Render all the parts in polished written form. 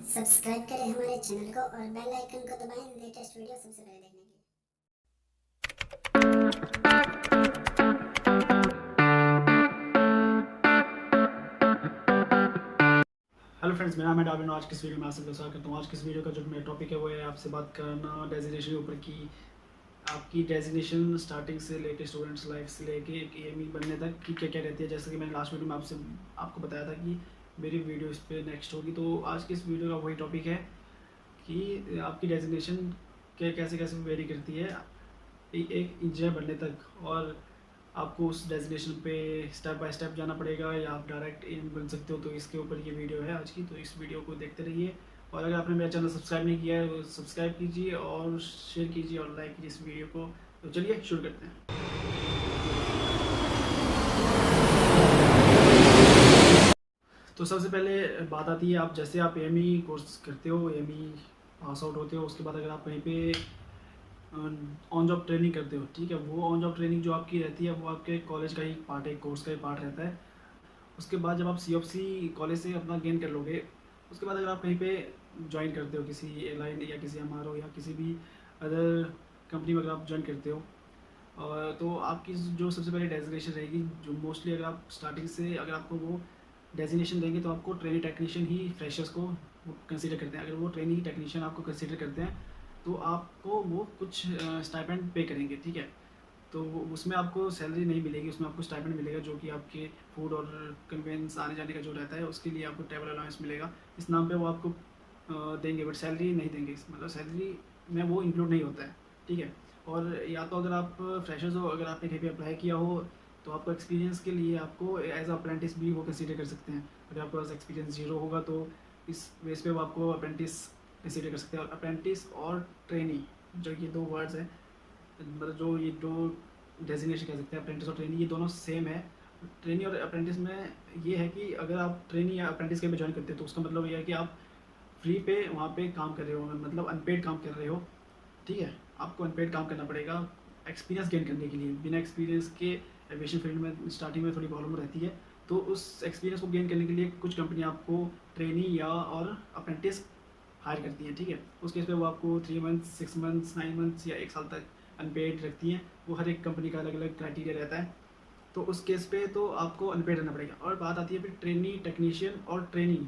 Subscribe करें हमारे channel को और बेल आइकन को दबाएं लेटेस्ट वीडियो सबसे पहले देखने के लिए। हेलो फ्रेंड्स, मेरा नाम है डाविन। आज किस वीडियो में आप सबका स्वागत करता हूँ। आज किस वीडियो का जो मेरा टॉपिक है वो है आपसे बात करना डेजिग्नेशन के ऊपर की। आपकी डेजिग्नेशन स्टार्टिंग से लेके स्टूडेंट्स लाइफ से लेके एक एएमई बनने तक की क्या क्या रहती है। जैसे कि मैंने लास्ट वीडियो में आपको बताया था कि मेरी वीडियो इस पर नेक्स्ट होगी। तो आज की इस वीडियो का वही टॉपिक है कि आपकी डेजिग्नेशन कैसे कैसे वेरी करती है एक इंजीनियर बनने तक, और आपको उस डेजिग्नेशन पे स्टेप बाय स्टेप जाना पड़ेगा या आप डायरेक्ट एम बन सकते हो। तो इसके ऊपर ये वीडियो है आज की, तो इस वीडियो को देखते रहिए। और अगर आपने मेरा चैनल सब्सक्राइब नहीं किया है तो सब्सक्राइब कीजिए और शेयर कीजिए और लाइक कीजिए इस वीडियो को। तो चलिए शुरू करते हैं। तो सबसे पहले बात आती है, आप जैसे आप एएमई कोर्स करते हो, एएमई पास आउट होते हो, उसके बाद अगर आप कहीं पे ऑन जॉब ट्रेनिंग करते हो, ठीक है, वो ऑन जॉब ट्रेनिंग जो आपकी रहती है वो आपके कॉलेज का ही पार्ट है, कोर्स का ही पार्ट रहता है। उसके बाद जब आप CFC कॉलेज से अपना गेन कर लोगे, उसके बाद अगर आप कहीं पे ज्वाइन करते हो किसी एयरलाइन या किसी MRO या किसी भी अदर कंपनी में अगर आप ज्वाइन करते हो, और तो आपकी जो सबसे पहले डेजिग्नेशन रहेगी, जो मोस्टली अगर आप स्टार्टिंग से अगर आपको वो डेजिग्नेशन देंगे तो आपको ट्रेनी टेक्नीशियन ही फ्रेशर्स को कंसीडर करते हैं। अगर वो ट्रेनी टेक्नीशियन आपको कंसीडर करते हैं तो आपको वो कुछ स्टाइपेंड पे करेंगे, ठीक है। तो उसमें आपको सैलरी नहीं मिलेगी, उसमें आपको स्टाइपेंड मिलेगा जो कि आपके फूड और कन्वेंस आने जाने का जो रहता है उसके लिए आपको ट्रैवल अलाउंस मिलेगा। इस नाम पे वो आपको देंगे, बट सैलरी नहीं देंगे, मतलब सैलरी में वो इंक्लूड नहीं होता है, ठीक है। और या तो अगर आप फ्रेशर्स हो, अगर आपने कहीं पे अप्लाई किया हो तो आपको एक्सपीरियंस के लिए आपको एज अप्रेंटिस भी वो कंसीडर कर सकते हैं। अगर आपके पास एक्सपीरियंस जीरो होगा तो इस बेस पे वो आपको अप्रेंटिस कंसीडर कर सकते हैं। और अप्रेंटिस और ट्रेनी, जो ये दो वर्ड्स हैं, मतलब जो ये दो डेजिग्नेशन कह सकते हैं, अप्रेंटिस और ट्रेनी, ये दोनों सेम है। ट्रेनी और अप्रेंटिस में ये है कि अगर आप ट्रेनी या अप्रेंटिस के पे ज्वाइन करते हो तो उसका मतलब ये है कि आप फ्री पे वहाँ पे काम कर रहे हो, मतलब अनपेड काम कर रहे हो, ठीक है। आपको अनपेड काम करना पड़ेगा एक्सपीरियंस गेन करने के लिए। बिना एक्सपीरियंस के एविएशन फील्ड में स्टार्टिंग में थोड़ी प्रॉब्लम रहती है, तो उस एक्सपीरियंस को गेन करने के लिए कुछ कंपनियाँ आपको ट्रेनी या और अप्रेंटिस हायर करती हैं, ठीक है। उस केस पे वो आपको 3 मंथ्स, 6 मंथ्स, 9 मंथ्स या 1 साल तक अनपेड रखती हैं। वो हर एक कंपनी का अलग अलग क्राइटेरिया रहता है, तो उस केस पे तो आपको अनपेड रहना पड़ेगा। और बात आती है फिर ट्रेनी, टेक्नीशियन और ट्रेनिंग,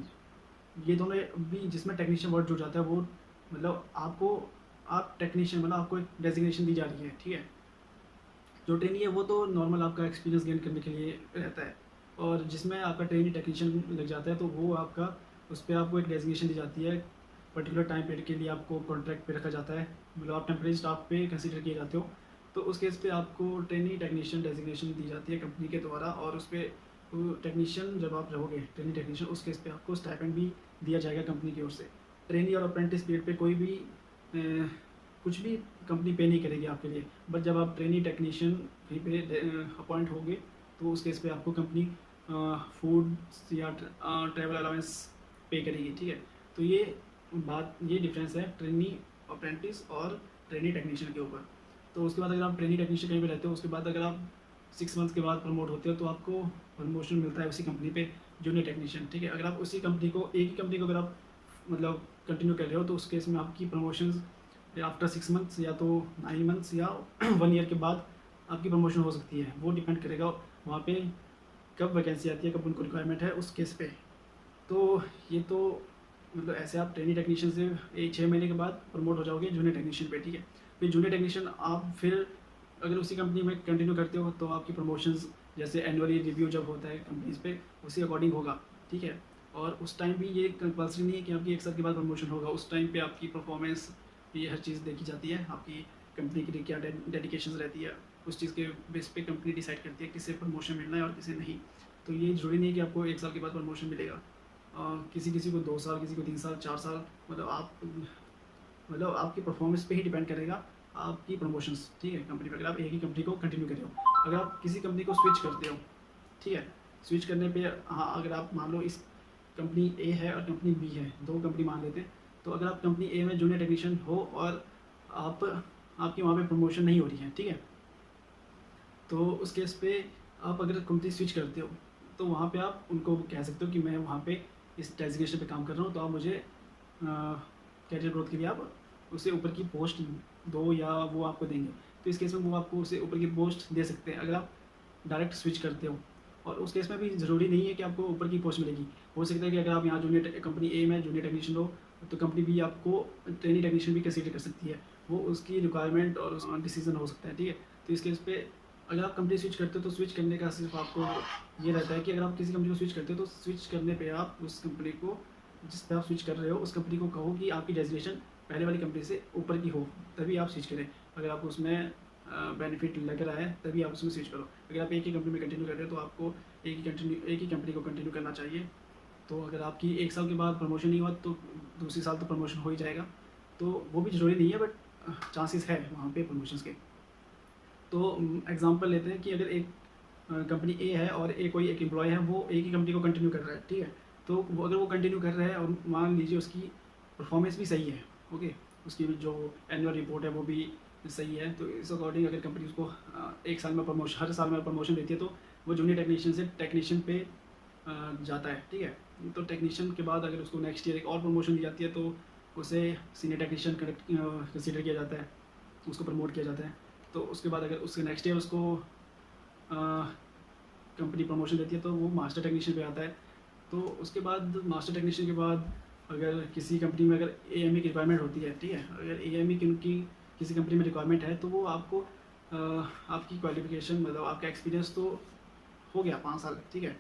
ये दोनों भी, जिसमें टेक्नीशियन वर्ड जुड़ जाता है, वो मतलब आपको, आप टेक्नीशियन मतलब आपको एक डेजिग्नेशन दी जा रही है, ठीक है। जो ट्रेनी है वो तो नॉर्मल आपका एक्सपीरियंस गेन करने के लिए रहता है, और जिसमें आपका ट्रेनी टेक्नीशियन लग जाता है तो वो आपका, उस पर आपको एक डेजिग्नेशन दी जाती है। पर्टिकुलर टाइम पीरियड के लिए आपको कॉन्ट्रैक्ट पे रखा जाता है, मतलब आप टेम्प्रेरी स्टाफ पे कंसीडर किए जाते हो। तो उस केस पे आपको ट्रेनी टेक्नीशियन डेजिग्नेशन दी जाती है कंपनी के द्वारा, और उस पर टेक्नीशियन जब आप रहोगे ट्रेनी टेक्नीशियन, उस केस पे आपको स्टाइपेंड भी दिया जाएगा कंपनी की ओर से। ट्रेनी और अप्रेंटिस पीरियड पे कोई भी कुछ भी कंपनी पे नहीं करेगी आपके लिए, बट जब आप ट्रेनी टेक्नीशियन कहीं पे अपॉइंट होगे तो उस केस पे आपको कंपनी फूड या ट्रैवल अलाउंस पे करेगी, ठीक है। तो ये डिफरेंस है ट्रेनी, अप्रेंटिस और ट्रेनी टेक्नीशियन के ऊपर। तो उसके बाद अगर आप ट्रेनी टेक्नीशियन कहीं पे रहते हो, उसके बाद अगर आप 6 मंथ्स के बाद प्रमोट होते हो तो आपको प्रमोशन मिलता है उसी कंपनी पे जूनियर टेक्नीशियन, ठीक है। अगर आप उसी कंपनी को, एक ही कंपनी को अगर आप मतलब कंटिन्यू कर रहे हो तो उस केस में आपकी प्रमोशन आफ्टर 6 मंथ्स या तो 9 मंथ्स या 1 ईयर के बाद आपकी प्रमोशन हो सकती है। वो डिपेंड करेगा वहाँ पे कब वैकेंसी आती है, कब उनको रिक्वायरमेंट है उस केस पे। तो ये तो मतलब ऐसे आप ट्रेनिंग टेक्नीशियन से 6 महीने के बाद प्रमोट हो जाओगे जूनियर टेक्नीशियन पे, ठीक है। फिर जूनियर टेक्नीशियन आप फिर अगर उसी कंपनी में कंटिन्यू करते हो तो आपकी प्रमोशंस, जैसे एनुअली रिव्यू जब होता है कंपनीज पे, उसी अकॉर्डिंग होगा, ठीक है। और उस टाइम भी ये कंपल्सरी नहीं है कि आपकी 1 साल के बाद प्रमोशन होगा। उस टाइम पे आपकी परफॉर्मेंस, ये हर चीज़ देखी जाती है, आपकी कंपनी के लिए क्या डेडिकेशन रहती है, उस चीज़ के बेस पे कंपनी डिसाइड करती है किसे प्रमोशन मिलना है और किसे नहीं। तो ये ज़रूरी नहीं है कि आपको 1 साल के बाद प्रमोशन मिलेगा। किसी किसी को 2 साल, किसी को 3 साल, 4 साल, मतलब आपकी परफॉर्मेंस पे ही डिपेंड करेगा आपकी प्रमोशंस, ठीक है, कंपनी पे। अगर आप एक ही कंपनी को कंटिन्यू कर रहे हो, अगर आप किसी कंपनी को स्विच करते हो, ठीक है, स्विच करने पे, हाँ, अगर आप मान लो इस कंपनी ए है और कंपनी बी है, दो कंपनी मान लेते हैं, तो अगर आप कंपनी ए में जूनियर टेक्नीशियन हो और आप आपकी वहाँ पे प्रमोशन नहीं हो रही है, ठीक है, तो उस केस पे आप अगर कंपनी स्विच करते हो तो वहाँ पे आप उनको कह सकते हो कि मैं वहाँ पे इस डेजिग्नेशन पे काम कर रहा हूँ, तो आप मुझे कैरियर ग्रोथ के लिए आप उससे ऊपर की पोस्ट दो या वो आपको देंगे। तो इस केस में वो आपको उससे ऊपर की पोस्ट दे सकते हैं अगर आप डायरेक्ट स्विच करते हो। और उस केस में भी ज़रूरी नहीं है कि आपको ऊपर की पोस्ट मिलेगी। हो सकता है कि अगर आप यहाँ जूनियर कंपनी ए में जूनियर टेक्नीशियन हो तो कंपनी बी आपको ट्रेनी टेक्नीशियन भी कंसीडर कर सकती है। वो उसकी रिक्वायरमेंट और डिसीजन हो सकता है, ठीक है। तो इस केस पे अगर आप कंपनी स्विच करते हो तो स्विच करने का सिर्फ आपको ये रहता है कि अगर आप किसी कंपनी को स्विच करते हो तो स्विच करने पे आप उस कंपनी को, जिस पे आप स्विच कर रहे हो उस कंपनी को कहो कि आपकी डेजिग्नेशन पहले वाली कंपनी से ऊपर की हो, तभी आप स्विच करें। अगर आपको उसमें बेनिफिट लग रहा है तभी आप उसमें स्विच करो। अगर आप एक ही कंपनी में कंटिन्यू कर रहे हो तो आपको एक ही कंपनी को कंटिन्यू करना चाहिए। तो अगर आपकी 1 साल के बाद प्रमोशन नहीं हुआ तो दूसरी साल तो प्रमोशन हो ही जाएगा। तो वो भी ज़रूरी नहीं है, बट चांसेस है वहाँ पे प्रमोशंस के। तो एग्जांपल लेते हैं कि अगर एक कंपनी ए है और कोई एक एम्प्लॉय है, वो एक ही कंपनी को कंटिन्यू कर रहा है, ठीक है। तो वो अगर वो कंटिन्यू कर रहा है और मान लीजिए उसकी परफॉर्मेंस भी सही है, ओके, उसकी जो एनुअल रिपोर्ट है वो भी सही है, तो इस अकॉर्डिंग अगर कंपनी उसको एक साल में प्रमोशन, हर साल में प्रमोशन देती है, तो वो जूनियर टेक्नीशियन से टेक्नीशियन पे जाता है, ठीक है। तो टेक्नीशियन के बाद अगर उसको नेक्स्ट ईयर एक और प्रमोशन दी जाती है तो उसे सीनियर टेक्नीशियन कंसिडर किया जाता है, उसको प्रमोट किया जाता है। तो उसके बाद अगर उसके नेक्स्ट ईयर उसको कंपनी प्रमोशन देती है तो वो मास्टर टेक्नीशियन पे आता है। तो उसके बाद मास्टर टेक्नीशियन के बाद अगर किसी कंपनी में अगर AME की रिक्वायरमेंट होती है, ठीक है, अगर AME की किसी कंपनी में रिक्वायरमेंट है तो वो आपको आपकी क्वालिफिकेशन मतलब आपका एक्सपीरियंस तो हो गया 5 साल, ठीक है,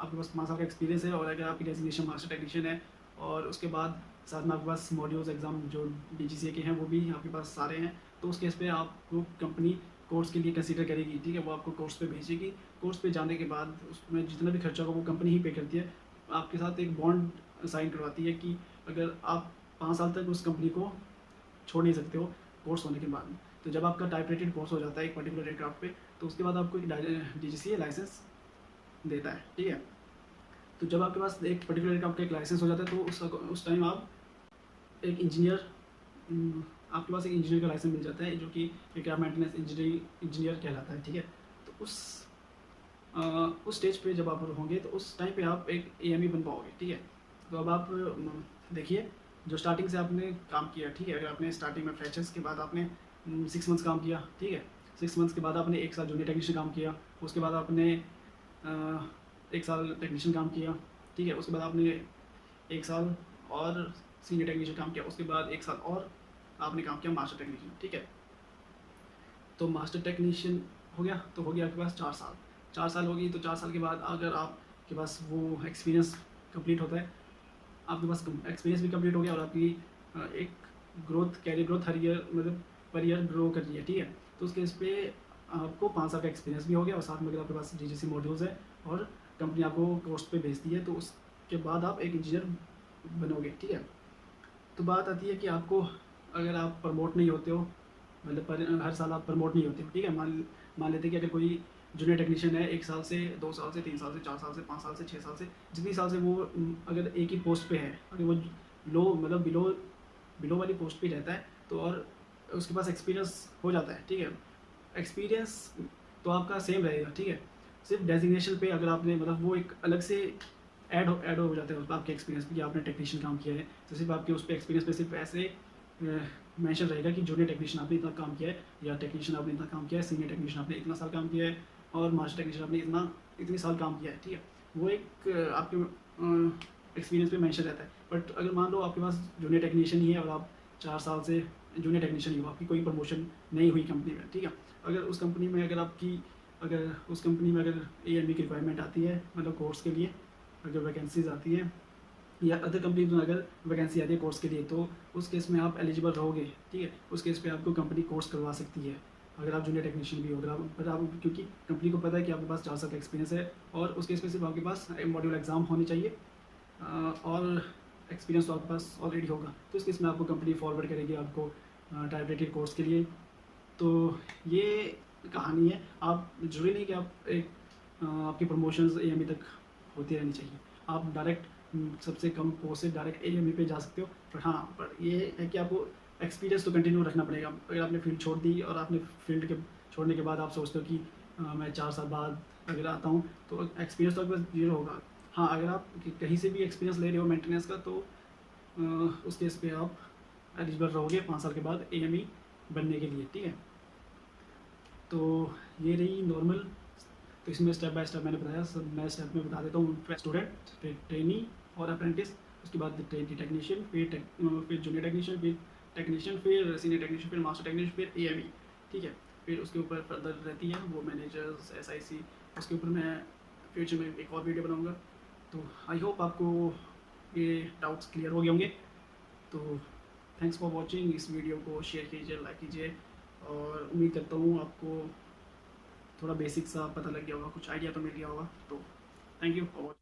आपके पास 5 साल का एक्सपीरियंस है और अगर आपकी डेजिग्नेशन मास्टर टेक्नीशियन है और उसके बाद साथ में आपके पास मॉड्यूल्स एग्ज़ाम जो DGCA के हैं वो भी आपके पास सारे हैं, तो उस केस पे आपको कंपनी कोर्स के लिए कंसीडर करेगी, ठीक है। वो आपको कोर्स पे भेजेगी। कोर्स पे जाने के बाद उसमें जितना भी खर्चा होगा वो कंपनी ही पे करती है। आपके साथ एक बॉन्ड साइन करवाती है कि अगर आप 5 साल तक उस कंपनी को छोड़ नहीं सकते हो कोर्स होने के बाद। तो जब आपका टाइप रेटेड कोर्स हो जाता है एक पर्टिकुलर एयरक्राफ्ट पे, तो उसके बाद आपको एक DGCA लाइसेंस देता है, ठीक है। तो जब आपके पास एक पर्टिकुलर एयरक्राफ्ट का एक लाइसेंस हो जाता है तो उस टाइम आप एक इंजीनियर, आपके पास एक इंजीनियर का लाइसेंस मिल जाता है जो कि एयरक्राफ्ट मेंटेनेंस इंजीनियर कहलाता है, ठीक है। तो उस स्टेज पे जब आप होंगे तो उस टाइम पे आप एक AME बन पाओगे, ठीक है। तो अब आप देखिए, जो स्टार्टिंग से आपने काम किया, ठीक है, अगर आपने स्टार्टिंग में फ्रेशर्स के बाद आपने 6 मंथ्स काम किया, ठीक है, 6 मंथ्स के बाद आपने 1 साल जूनियर टेक्नीशियन काम किया, उसके बाद आपने 1 साल टेक्नीशियन काम किया, ठीक है, उसके बाद आपने 1 साल और सीनियर टेक्नीशियन काम किया, उसके बाद 1 साल और आपने काम किया मास्टर टेक्नीशियन, ठीक है। तो मास्टर टेक्नीशियन हो गया, तो हो गया आपके पास 4 साल। 4 साल होगी तो 4 साल के बाद अगर आपके पास वो एक्सपीरियंस कंप्लीट होता है, आपके पास एक्सपीरियंस भी कंप्लीट हो गया और आपकी एक कैरियर ग्रोथ हर ईयर मतलब पर ईयर ग्रो कर रही है, ठीक है। तो उस केस पे आपको 5 साल का एक्सपीरियंस भी हो गया और साथ में अगर आपके पास DGC मॉड्यूल्स है और कंपनी आपको कोर्स पे भेजती है तो उसके बाद आप एक इंजीनियर बनोगे, ठीक है। तो बात आती है कि आपको अगर आप प्रमोट नहीं होते हो, मतलब हर साल आप प्रमोट नहीं होते हो, ठीक है। मान लेते हैं कि अगर कोई जूनियर टेक्नीशियन है 1 साल से 2 साल से 3 साल से 4 साल से 5 साल से 6 साल से जितनी साल से वो अगर एक ही पोस्ट पे है, अगर वो लो मतलब बिलो वाली पोस्ट पे रहता है तो और उसके पास एक्सपीरियंस हो जाता है, ठीक है। एक्सपीरियंस तो आपका सेम रहेगा, ठीक है। सिर्फ डेजिग्नेशन पे अगर आपने मतलब वो एक अलग से ऐड हो जाता है उस पर आपके एक्सपीरियंस पे कि आपने टेक्नीशियन काम किया है, तो सिर्फ आपके उस पर एक्सपीरियंस पे सिर्फ ऐसे मेंशन रहेगा कि जूनियर टेक्नीशियन आपने इतना काम किया है या टेक्नीशियन आपने इतना काम किया है, सीनियर टेक्नीशियन आपने इतना साल काम किया है और मास्टर टेक्नीशियन आपने इतनी साल काम किया है, ठीक है। वो एक आपके एक्सपीरियंस पे मेंशन रहता है। बट अगर मान लो आपके पास जूनियर टेक्नीशियन ही है और आप 4 साल से जूनियर टेक्नीशियन ही हो, आपकी कोई प्रमोशन नहीं हुई कंपनी में, ठीक है। अगर उस कंपनी में अगर AME की रिक्वायरमेंट आती है मतलब कोर्स के लिए, अगर वैकेंसीज आती है या अदर कंपनी में अगर वैकेंसी आती है कोर्स के लिए, तो उस केस में आप एलिजिबल रहोगे, ठीक है। उस केस पे आपको कंपनी कोर्स करवा सकती है अगर आप जूनियर टेक्नीशियन भी हो, अगर आप क्योंकि कंपनी को पता है कि आपके पास 4 साल का एक्सपीरियंस है और उस केस में सिर्फ आपके पास मॉड्यूल एग्ज़ाम होनी चाहिए और एक्सपीरियंस तो आपके पास ऑलरेडी होगा, तो इस केस में आपको कंपनी फॉरवर्ड करेगी आपको टाइप रेटेड कोर्स के लिए। तो ये कहानी है। आप जरूरी नहीं कि आप आपकी प्रमोशंस AME तक होती रहनी चाहिए, आप डायरेक्ट सबसे कम पोस्ट से डायरेक्ट AME पे जा सकते हो। पर ये है कि आपको एक्सपीरियंस तो कंटिन्यू रखना पड़ेगा। अगर आपने फील्ड छोड़ दी और आपने फील्ड के छोड़ने के बाद आप सोचते हो कि मैं 4 साल बाद अगर आता हूँ तो एक्सपीरियंस तो आपके पास 0 होगा। हाँ, अगर आप कहीं से भी एक्सपीरियंस ले रहे हो मेंटेनेंस का तो उस केस पे आप एलिजिबल रहोगे 5 साल के बाद AME बनने के लिए, ठीक है। तो ये रही नॉर्मल। तो इसमें स्टेप बाय स्टेप मैंने बताया, सब मैं स्टेप में बता देता हूँ। स्टूडेंट, फिर ट्रेनी और अप्रेंटिस, उसके बाद ट्रेनी टेक्नीशियन, फिर जूनियर टेक्नीशियन, फिर टेक्नीशियन, फिर सीनियर टेक्नीशियन, फिर मास्टर टेक्नीशियन, फिर AME, ठीक है। फिर उसके ऊपर फर्दर रहती है वो मैनेजर्स, SIC, उसके ऊपर मैं फ्यूचर में एक और वीडियो बनाऊँगा। तो आई होप आपको ये डाउट्स क्लियर हो गए होंगे। तो थैंक्स फॉर वॉचिंग। इस वीडियो को शेयर कीजिए, लाइक कीजिए, और उम्मीद करता हूँ आपको थोड़ा बेसिक सा पता लग गया होगा, कुछ आइडिया तो मिल गया होगा। तो थैंक यू फॉर वॉचिंग।